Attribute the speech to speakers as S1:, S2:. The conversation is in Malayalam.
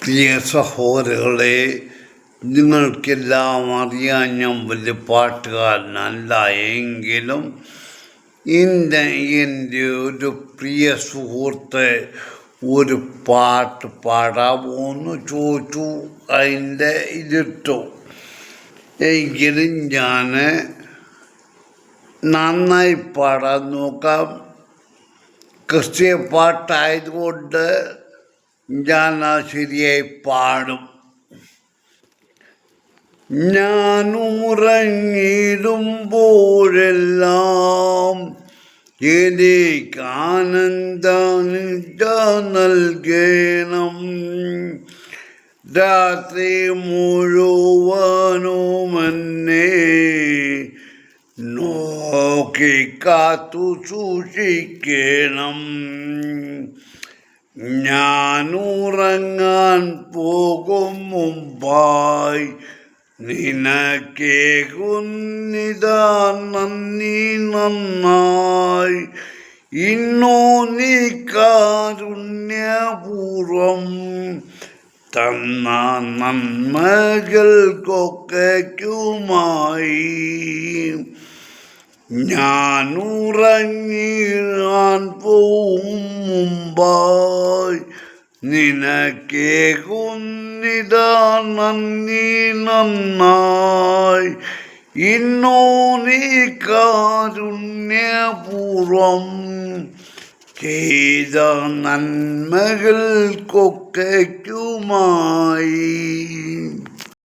S1: പ്രിയ സഹോദരങ്ങളെ, നിങ്ങൾക്കെല്ലാം അറിയാൻ ഞാൻ വലിയ പാട്ടുകാരനല്ല എങ്കിലും എൻ്റെ ഒരു പ്രിയ സുഹൃത്ത് ഒരു പാട്ട് പാടാമോ എന്ന് ചോദിച്ചു. അതിൻ്റെ ഇതിട്ടു. എങ്കിലും ഞാൻ നന്നായി പാടാൻ നോക്കാം. ക്രിസ്തീയ പാട്ടായതുകൊണ്ട് ഞാൻ ശരിയായി പാടും. ഞാൻ ഉറങ്ങിടുമ്പോഴെല്ലാം എനിക്ക് ആനന്ദനിദ്ര നൽകണം. രാത്രി മുഴുവനും എന്നെ നോക്കി കാത്തു സൂക്ഷിക്കണം. ഞാൻ ഉറങ്ങാൻ പോകും മുമ്പായി നിനക്കേകുന്നിതാ നന്ദി നന്നായി. ഇന്നോ നീ കാരുണ്യപൂർവം തന്ന നന്മകൾക്കൊക്കെയുമായി ഞാൻ ഉറങ്ങിടാൻ പോവും മുമ്പായി നിനക്കേകുന്നിതാ നന്ദി നന്നായി. ഇന്നോ നീ കാരുണ്യപൂർവം ചെയ്ത നന്മകൾക്കൊക്കെയുമായി.